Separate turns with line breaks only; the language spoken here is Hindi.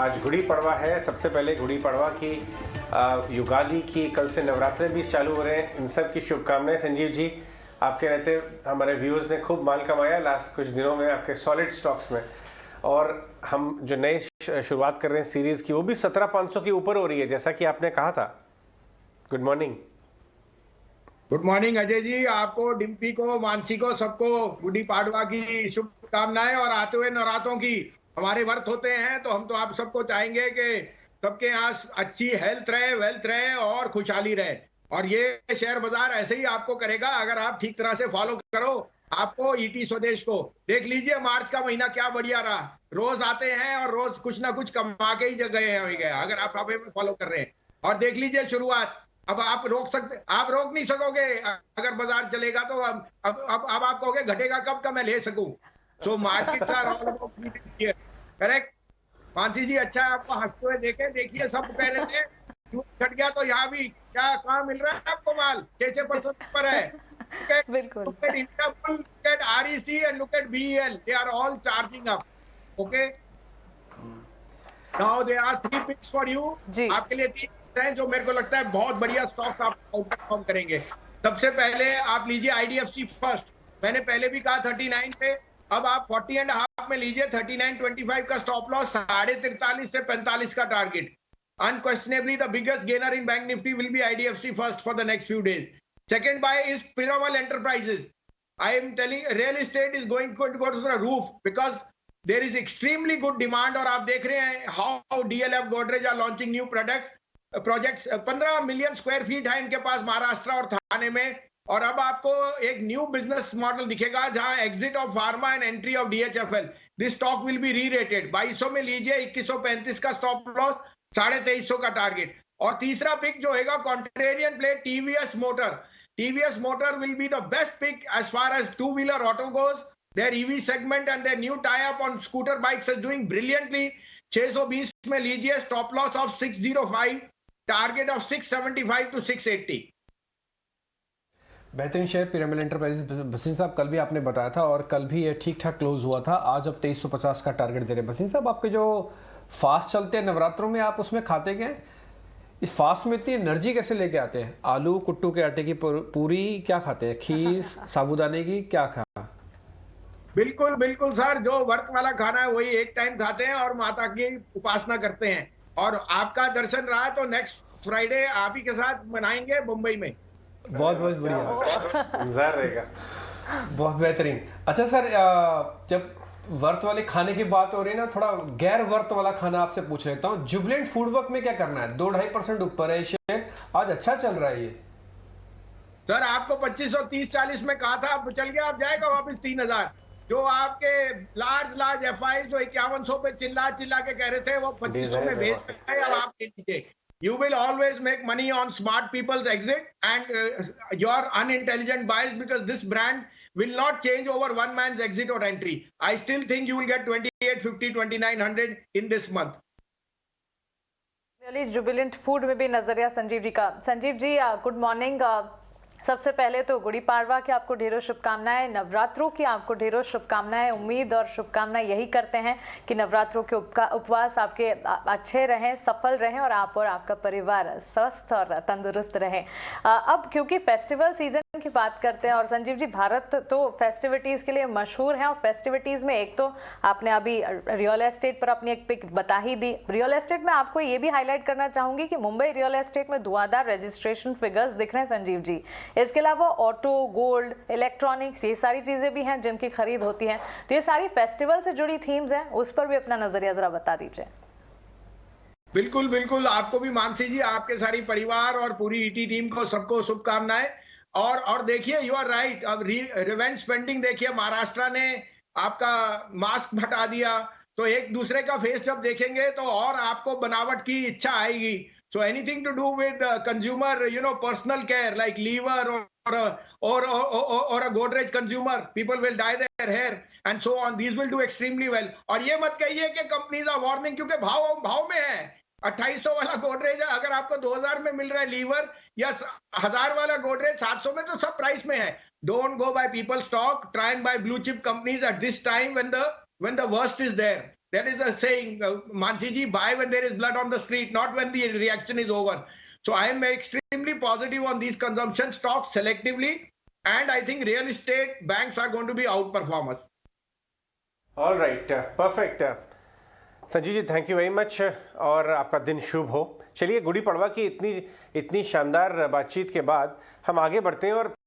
आज गुड़ी पड़वा है। सबसे पहले गुड़ी पड़वा की, युगादि की, कल से नवरात्रे भी चालू हो रहे हैं। इन सब की शुभकामनाएं। संजीव जी, आपके रहते हमारे व्यूअर्स ने खूब माल कमाया लास्ट कुछ दिनों में आपके सॉलिड स्टॉक्स में, और हम जो नई शुरुआत कर रहे हैं सीरीज की, वो भी 17,500 के ऊपर हो रही है, जैसा कि आपने कहा था। Good morning.
Good morning Ajay ji, आपको, डिम्पी को, मानसी को, सबको गुड़ी पाड़वा की शुभकामनाएं। और आते हुए नवरात्रों की, हमारे व्रत होते हैं तो हम तो आप सबको चाहेंगे कि सबके यहाँ अच्छी हेल्थ रहे, वेल्थ रहे और खुशहाली रहे। और ये शेयर बाजार ऐसे ही आपको करेगा अगर आप ठीक तरह से फॉलो करो। आपको ईटी स्वदेश को देख लीजिए, मार्च का महीना क्या बढ़िया रहा। रोज आते हैं और रोज कुछ ना कुछ कमा के ही गए हैं अगर आप हमें फॉलो कर रहे हैं। और देख लीजिए शुरुआत, अब आप आप रोक नहीं सकोगे। अगर बाजार चलेगा तो अब आप कहोगे घटेगा कब का मैं ले सकूं। So markets are all about correct. Mansi ji, अच्छा है आपको हंसते हुए देखिए सब कह रहे थे घट गया, तो यहाँ भी क्या कहाँ मिल रहा है आपको माल 6% ऊपर है। Look at Interpol, look at REC and look at BEL. They are all charging up. Okay. Now there are 3 picks for you. आपके लिए 3 हैं जो मेरे को लगता है बहुत बढ़िया स्टॉक्स आप आउट परफॉर्म करेंगे। सबसे पहले आप लीजिए आईडीएफसी फर्स्ट। मैंने पहले भी कहा 39 पे, अब आप 40.5 में लीजिए। 39.25 का स्टॉप लॉस, 43.5 से 45 का target. Unquestionably the biggest gainer in Bank Nifty will be IDFC First for the next few days. Second buy is Piramal Enterprises. I am telling real estate is going to go to the roof because there is extremely good demand. और आप देख रहे हैं how DLF Godrej are launching new projects. 15 million square feet है इनके पास महाराष्ट्र और थाने में। और अब आपको एक न्यू बिजनेस मॉडल दिखेगा जहां exit of pharma and entry of DHFL. This stock will be री रेटेड। 2200 में लीजिए, 2135 का स्टॉप लॉस, 2350 का टारगेट। और तीसरा पिक जो होगा contrarian play, TVS motor. TVS Motor will be the best pick as far as two-wheeler auto goes. Their EV segment and their new tie-up on scooter bikes is doing brilliantly. 620 में लीजिए, stop loss of 605, target of 675 to 680.
बेहतरीन शेयर पिरामिल एंटरप्राइजेस। बसीन साहब, कल भी आपने बताया था और कल भी ये ठीक ठाक क्लोज हुआ था। आज अब 2350 का टारगेट दे रहे हैं। बसीन साहब, आपके जो फास्ट चलते हैं नवरात्रों में, आप उसमें खाते क्या हैं? इस फास्ट में इतनी एनर्जी कैसे लेके आते हैं? आलू कुट्टू के आटे की पूरी क्या खाते हैं? खीर, साबूदाने की क्या खा?
बिल्कुल बिल्कुल सर, जो व्रत वाला खाना है वही एक टाइम खाते हैं और माता की उपासना करते हैं। और आपका दर्शन रहा तो नेक्स्ट फ्राइडे आप ही के साथ मनाएंगे मुंबई में।
बहुत बहुत बढ़िया,
इंतजार रहेगा।
बहुत बेहतरीन। अच्छा सर, जब वर्त वाले खाने की बात हो रही है ना, थोड़ा गैर वर्त वाला खाना आपसे पूछ लेता हूँ। जुबिलेंट फूडवर्क में क्या करना है? 2-2.5% ऊपर है शेयर, आज अच्छा चल रहा है ये।
सर आपको 2530-40 में कहा था, अब चल गया, अब जाएगा वापस 3000। जो आपके लार्ज एफआई जो 5100 पे चिल्ला के कह रहे थे, वो 2500 में बेच सकते हैं। अब आप ले लीजिए। You will always make money on smart people's exit and your unintelligent buys, because this brand will not change over one man's exit or entry. I still think you will get 2850, 2900 in this month.
Really jubilant food में भी नजरिया संजीव जी का। Sanjeev ji, good morning. सबसे पहले तो गुड़ी पाड़वा की आपको ढेरों शुभकामनाएं, नवरात्रों की आपको ढेरों शुभकामनाएं। उम्मीद और शुभकामनाएं यही करते हैं कि नवरात्रों के उपवास आपके अच्छे रहें, सफल रहें और आप और आपका परिवार स्वस्थ और तंदुरुस्त रहें। अब क्योंकि फेस्टिवल सीजन की बात करते हैं, और संजीव जी भारत तो फेस्टिविटीज़ के लिए मशहूर है, और फेस्टिविटीज़ में एक तो आपने अभी रियल एस्टेट पर अपनी एक पिक बता ही दी। रियल एस्टेट में आपको ये भी हाईलाइट करना चाहूँगी कि मुंबई रियल एस्टेट में धुआंधार रजिस्ट्रेशन फिगर्स दिख रहे हैं संजीव जी। इसके अलावा ऑटो, गोल्ड, इलेक्ट्रॉनिक्स, ये सारी चीजें भी हैं जिनकी खरीद होती है। तो ये सारी फेस्टिवल से जुड़ी थीम्स हैं, उस पर भी अपना नजरिया जरा बता दीजिए।
बिल्कुल बिल्कुल, आपको भी मानसी जी, आपके सारी परिवार और पूरी ईटी टीम को सबको शुभकामनाएं। और देखिए, यू आर राइट, अब रिवेंज स्पेंडिंग देखिए, महाराष्ट्र ने आपका मास्क हटा दिया, तो एक दूसरे का फेस जब देखेंगे तो और आपको बनावट की इच्छा आएगी। So anything to do with consumer, personal care like liver or a Godrej consumer, people will dye their hair and so on. These will do extremely well. और ये मत कहिए कि कंपनीज are warning, क्योंकि भाव में है। 2800 वाला गोदरेज है, अगर आपको 2000 में मिल रहा है लीवर, या 1000 वाला गोदरेज 700 में, तो सब प्राइस में है। Don't go by people stock. Try and buy blue chip companies at this time when the worst is there. That is a saying, Mansi ji, buy when there is blood on the street, not when the reaction is over. So I am extremely positive on these consumption stocks selectively, and I think real estate banks are going to be outperformers.
All right, perfect Sanjeev ji, thank you very much और आपका दिन शुभ हो। चलिए, गुड़ी पड़वा की इतनी शानदार बातचीत के बाद हम आगे बढ़ते हैं और